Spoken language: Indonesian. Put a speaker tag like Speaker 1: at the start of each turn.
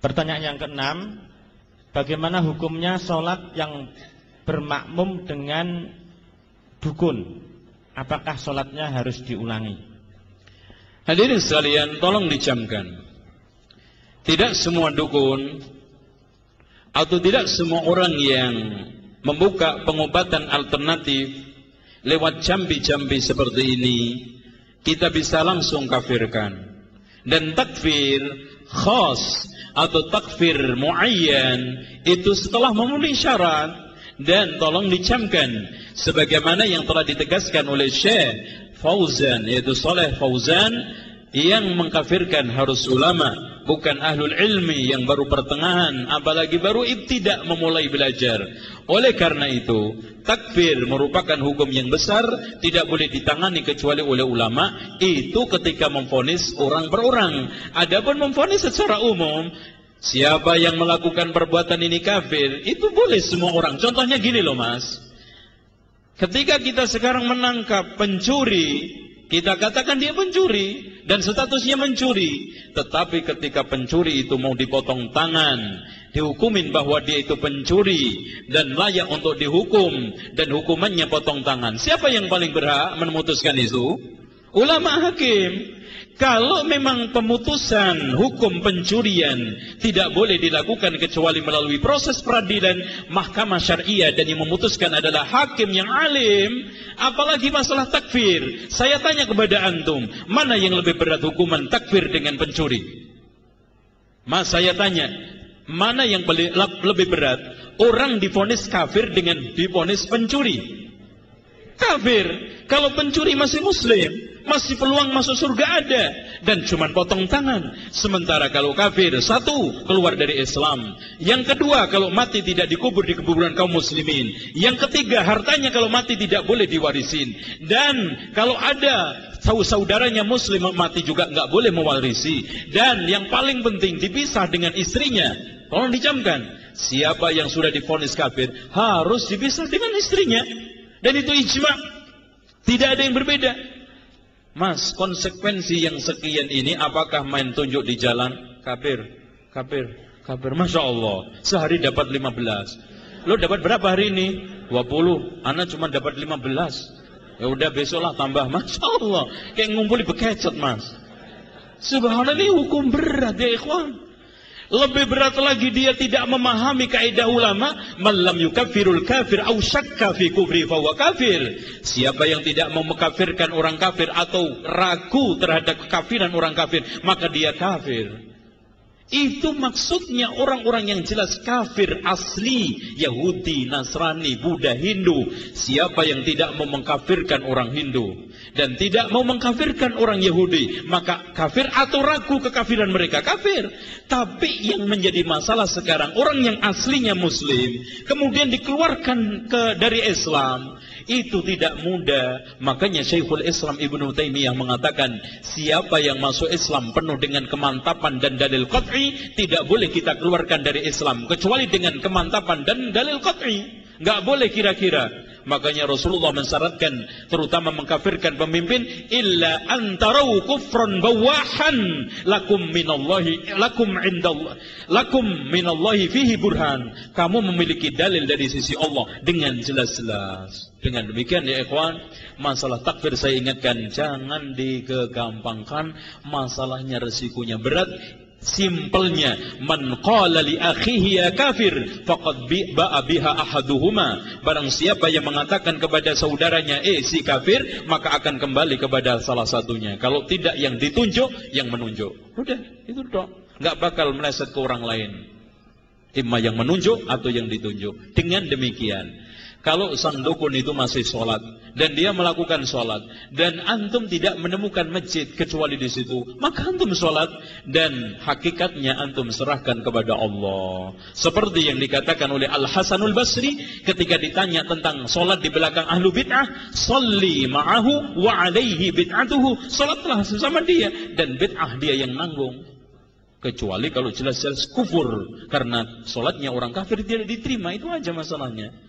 Speaker 1: Pertanyaan yang keenam, bagaimana hukumnya sholat yang bermakmum dengan dukun? Apakah sholatnya harus diulangi?
Speaker 2: Hadirin sekalian, tolong dicamkan. Tidak semua dukun atau tidak semua orang yang membuka pengobatan alternatif lewat jambi-jambi seperti ini kita bisa langsung kafirkan. Dan takfir khas atau takfir muayyan itu setelah memenuhi syarat. Dan tolong dicamkan sebagaimana yang telah ditegaskan oleh Syekh Fauzan, yaitu Saleh Fauzan, yang mengkafirkan harus ulama, bukan ahlul ilmi yang baru pertengahan, apalagi baru ibtidak memulai belajar. Oleh karena itu, takfir merupakan hukum yang besar, tidak boleh ditangani kecuali oleh ulama. Itu ketika memvonis orang per orang. Adapun memvonis secara umum, siapa yang melakukan perbuatan ini kafir, itu boleh semua orang. Contohnya gini loh mas, ketika kita sekarang menangkap pencuri, kita katakan dia pencuri dan statusnya mencuri. Tetapi ketika pencuri itu mau dipotong tangan, dihukumin bahwa dia itu pencuri dan layak untuk dihukum, dan hukumannya potong tangan, siapa yang paling berhak memutuskan itu? Ulama hakim. Kalau memang pemutusan hukum pencurian tidak boleh dilakukan kecuali melalui proses peradilan mahkamah syariah, dan yang memutuskan adalah hakim yang alim, apalagi masalah takfir. Saya tanya kepada antum, mana yang lebih berat hukuman takfir dengan pencuri? Mas, saya tanya, mana yang lebih berat? Orang divonis kafir dengan divonis pencuri? Kafir. Kalau pencuri masih muslim, masih peluang masuk surga ada, dan cuma potong tangan. Sementara kalau kafir, satu, keluar dari Islam. Yang kedua, kalau mati tidak dikubur di kuburan kaum muslimin. Yang ketiga, hartanya kalau mati tidak boleh diwarisin. Dan kalau ada saudaranya muslim mati juga nggak boleh mewarisi. Dan yang paling penting, dipisah dengan istrinya. Tolong dicamkan, siapa yang sudah divonis kafir harus dipisah dengan istrinya. Dan itu ijma, tidak ada yang berbeda. Mas, konsekuensi yang sekian ini apakah main tunjuk di jalan? Kafir, kafir, kafir. Masya Allah, sehari dapat 15. Lo dapat berapa hari ini? 20. Anak cuma dapat 15. Ya udah besoklah tambah. Masya Allah, kayak ngumpuli bekecot mas. Subhanallah, ini hukum berat ya ikhwan. Lebih berat lagi, dia tidak memahami kaidah ulama, man lam yukaffirul kafir aw syakka fi kufri fa huwa kafir. Siapa yang tidak mau mengkafirkan orang kafir atau ragu terhadap kekafiran orang kafir, maka dia kafir. Itu maksudnya orang-orang yang jelas kafir asli, Yahudi, Nasrani, Buddha, Hindu. Siapa yang tidak mau mengkafirkan orang Hindu dan tidak mau mengkafirkan orang Yahudi, maka kafir atau ragu kekafiran mereka, kafir. Tapi yang menjadi masalah sekarang, orang yang aslinya muslim kemudian dikeluarkan dari Islam, itu tidak mudah. Makanya Syekhul Islam Ibnu Taimiyah mengatakan, siapa yang masuk Islam penuh dengan kemantapan dan dalil qat'i, tidak boleh kita keluarkan dari Islam kecuali dengan kemantapan dan dalil qat'i. Enggak boleh kira-kira. Makanya Rasulullah mensyaratkan, terutama mengkafirkan pemimpin, illa antarau kufran bawahan lakum minallahi fihi burhan. Kamu memiliki dalil dari sisi Allah dengan jelas-jelas. Dengan demikian ya ikhwan, masalah takfir saya ingatkan, jangan digampangkan, masalahnya resikonya berat. Simpelnya, man qala li akhihi ya kafir faqad ba'a biha ahaduhuma. Barang siapa yang mengatakan kepada saudaranya si kafir, maka akan kembali kepada salah satunya. Kalau tidak yang ditunjuk, yang menunjuk. Udah, itu dong. Enggak bakal meleset ke orang lain. Imma yang menunjuk atau yang ditunjuk. Dengan demikian, kalau sang dukun itu masih sholat dan dia melakukan sholat dan antum tidak menemukan masjid kecuali di situ, maka antum sholat dan hakikatnya antum serahkan kepada Allah. Seperti yang dikatakan oleh Al Hasanul Basri ketika ditanya tentang sholat di belakang ahlu bid'ah, sholli ma'ahu wa alaihi bid'atuhu. Sholatlah bersama dia dan bid'ah dia yang nanggung. Kecuali kalau jelas-jelas kufur, karena sholatnya orang kafir tidak diterima, itu aja masalahnya.